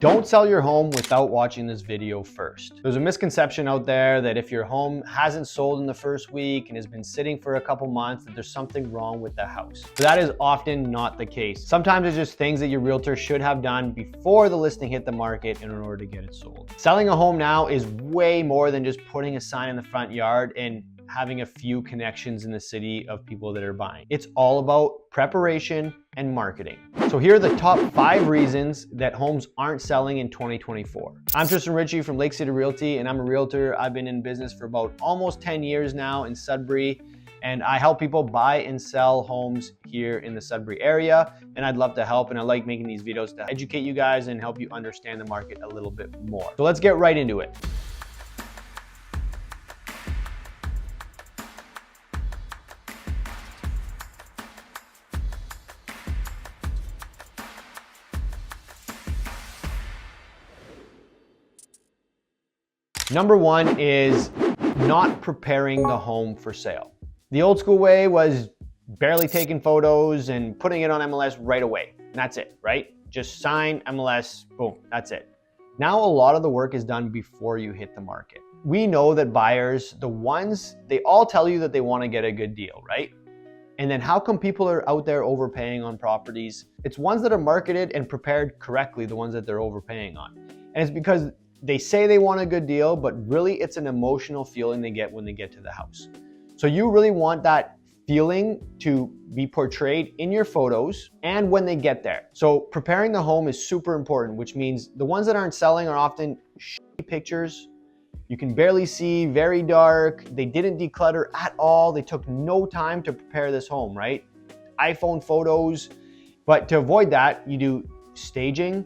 Don't sell your home without watching this video first. There's a misconception out there that if your home hasn't sold in the first week and has been sitting for a couple months, that there's something wrong with the house. But that is often not the case. Sometimes it's just things that your realtor should have done before the listing hit the market in order to get it sold. Selling a home now is way more than just putting a sign in the front yard and having a few connections in the city of people that are buying. It's all about preparation and marketing. So here are the top 5 reasons that homes aren't selling in 2024. I'm Tristan Ritchie from Lake City Realty, and I'm a realtor. I've been in business for about almost 10 years now in Sudbury, and I help people buy and sell homes here in the Sudbury area, and I'd love to help, and I like making these videos to educate you guys and help you understand the market a little bit more. So let's get right into it. Number 1 is not preparing the home for sale. The old school way was barely taking photos and putting it on MLS right away. And that's it, right? Just sign, MLS, boom, that's it. Now a lot of the work is done before you hit the market. We know that buyers, they all tell you that they want to get a good deal, right? And then how come people are out there overpaying on properties? It's ones that are marketed and prepared correctly, the ones that they're overpaying on. And it's because they say they want a good deal, but really it's an emotional feeling they get when they get to the house. So you really want that feeling to be portrayed in your photos and when they get there. So preparing the home is super important, which means the ones that aren't selling are often shitty pictures. You can barely see, very dark. They didn't declutter at all. They took no time to prepare this home, right? iPhone photos. But to avoid that, you do staging,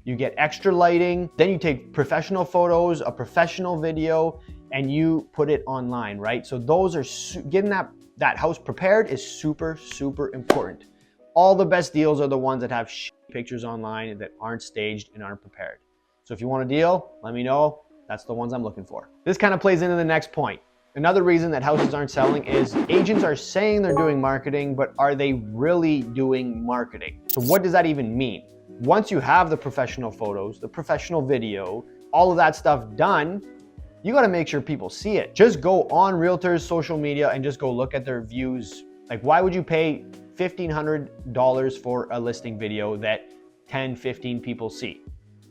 you get extra lighting, then you take professional photos, a professional video, and you put it online, right? So those are, getting that house prepared is super, super important. All the best deals are the ones that have pictures online that aren't staged and aren't prepared. So if you want a deal, let me know. That's the ones I'm looking for. This kind of plays into the next point. Another reason that houses aren't selling is agents are saying they're doing marketing, but are they really doing marketing? So what does that even mean? Once you have the professional photos, the professional video, all of that stuff done, you got to make sure people see it. Just go on Realtor's social media and just go look at their views. Like, why would you pay $1,500 for a listing video that 10, 15 people see?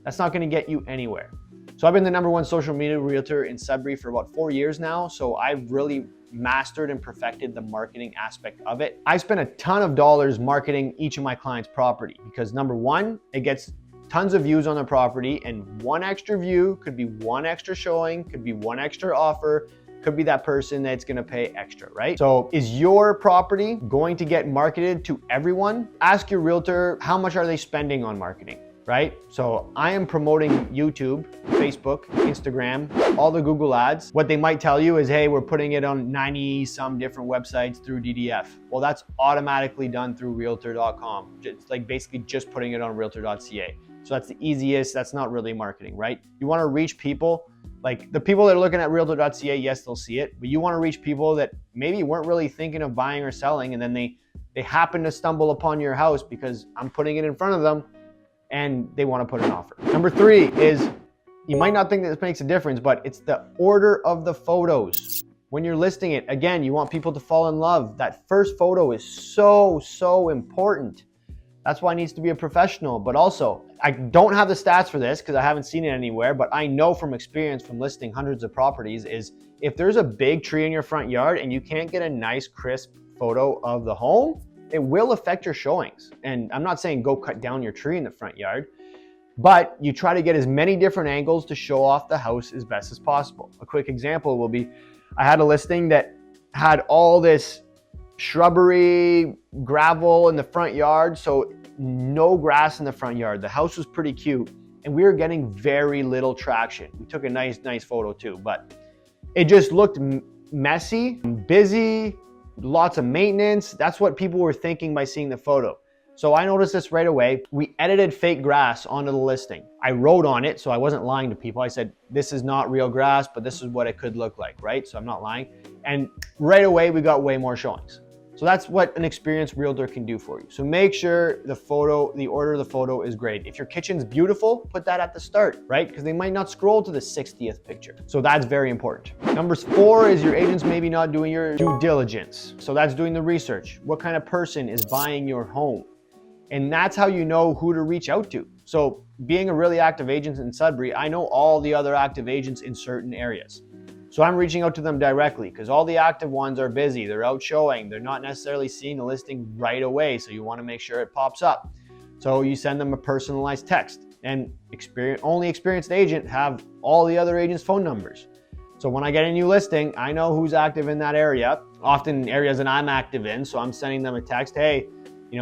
That's not going to get you anywhere. So I've been the #1 social media realtor in Sudbury for about 4 years now. So I've really mastered and perfected the marketing aspect of it. I spent a ton of dollars marketing each of my clients' property because #1, it gets tons of views on the property, and one extra view could be one extra showing, could be one extra offer, could be that person that's gonna pay extra, right? So is your property going to get marketed to everyone? Ask your realtor, how much are they spending on marketing? Right? So I am promoting YouTube, Facebook, Instagram, all the Google ads. What they might tell you is, hey, we're putting it on 90 some different websites through DDF. Well, that's automatically done through Realtor.com. It's like basically just putting it on Realtor.ca. So that's the easiest, that's not really marketing, right? You wanna reach people, like the people that are looking at Realtor.ca, yes, they'll see it, but you wanna reach people that maybe weren't really thinking of buying or selling, and then they happen to stumble upon your house because I'm putting it in front of them, and they want to put an offer. Number 3 is, you might not think that this makes a difference, but it's the order of the photos. When you're listing it, again, you want people to fall in love. That first photo is so, so important. That's why it needs to be a professional. But also, I don't have the stats for this because I haven't seen it anywhere, but I know from experience from listing hundreds of properties is if there's a big tree in your front yard and you can't get a nice crisp photo of the home, it will affect your showings. And I'm not saying go cut down your tree in the front yard, but you try to get as many different angles to show off the house as best as possible. A quick example will be, I had a listing that had all this shrubbery, gravel in the front yard, so no grass in the front yard. The house was pretty cute, and we were getting very little traction. We took a nice photo too, but it just looked messy, busy, lots of maintenance. That's what people were thinking by seeing the photo. So I noticed this right away. We edited fake grass onto the listing. I wrote on it, so I wasn't lying to people. I said, this is not real grass, but this is what it could look like, right? So I'm not lying. And right away, we got way more showings. So that's what an experienced realtor can do for you. So make sure the order of the photo is great. If your kitchen's beautiful, put that at the start, right? Because they might not scroll to the 60th picture. So that's very important. Number 4 is your agent's maybe not doing your due diligence. So that's doing the research. What kind of person is buying your home? And that's how you know who to reach out to. So being a really active agent in Sudbury, I know all the other active agents in certain areas. So I'm reaching out to them directly because all the active ones are busy. They're out showing. They're not necessarily seeing the listing right away. So you want to make sure it pops up. So you send them a personalized text, and only experienced agent have all the other agents' phone numbers. So when I get a new listing, I know who's active in that area, often areas that I'm active in. So I'm sending them a text, hey,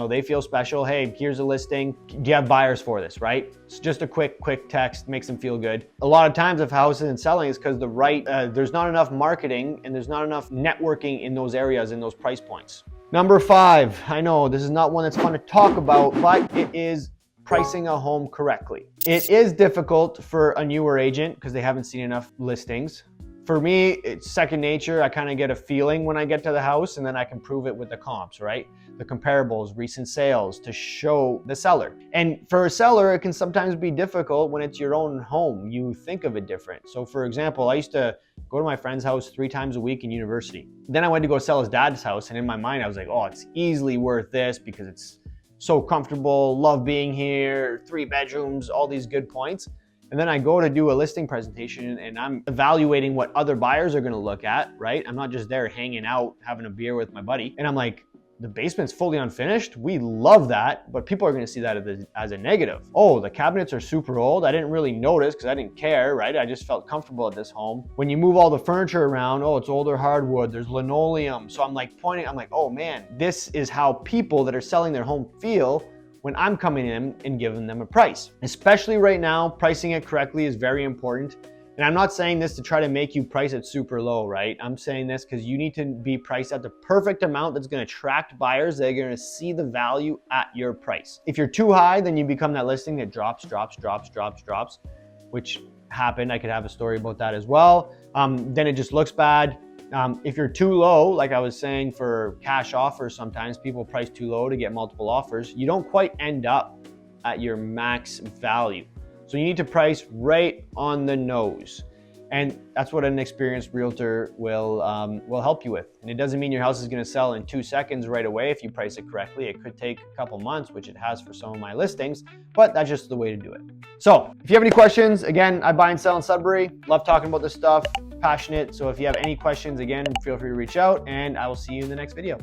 they feel special. Hey, here's a listing. Do you have buyers for this, right? It's just a quick text, makes them feel good. A lot of times if a house isn't selling, it's because there's not enough marketing and there's not enough networking in those areas, in those price points. Number 5, I know this is not one that's fun to talk about, but it is pricing a home correctly. It is difficult for a newer agent because they haven't seen enough listings. For me, it's second nature. I kind of get a feeling when I get to the house, and then I can prove it with the comps, right? The comparables, recent sales to show the seller. And for a seller, it can sometimes be difficult when it's your own home. You think of it different. So for example, I used to go to my friend's house 3 times a week in university. Then I went to go sell his dad's house, and in my mind, I was like, oh, it's easily worth this because it's so comfortable, love being here, 3 bedrooms, all these good points. And then I go to do a listing presentation and I'm evaluating what other buyers are gonna look at, right? I'm not just there hanging out, having a beer with my buddy. And I'm like, the basement's fully unfinished. We love that, but people are gonna see that as a negative. Oh, the cabinets are super old. I didn't really notice because I didn't care, right? I just felt comfortable at this home. When you move all the furniture around, oh, it's older hardwood, there's linoleum. So I'm like, oh man, this is how people that are selling their home feel when I'm coming in and giving them a price. Especially right now, pricing it correctly is very important. And I'm not saying this to try to make you price it super low, right? I'm saying this because you need to be priced at the perfect amount that's gonna attract buyers. They're gonna see the value at your price. If you're too high, then you become that listing that drops, which happened. I could have a story about that as well. Then it just looks bad. If you're too low, like I was saying for cash offers, sometimes people price too low to get multiple offers. You don't quite end up at your max value. So you need to price right on the nose. And that's what an experienced realtor will help you with. And it doesn't mean your house is gonna sell in 2 seconds right away if you price it correctly. It could take a couple months, which it has for some of my listings, but that's just the way to do it. So if you have any questions, again, I buy and sell in Sudbury. Love talking about this stuff, passionate. So if you have any questions, again, feel free to reach out and I will see you in the next video.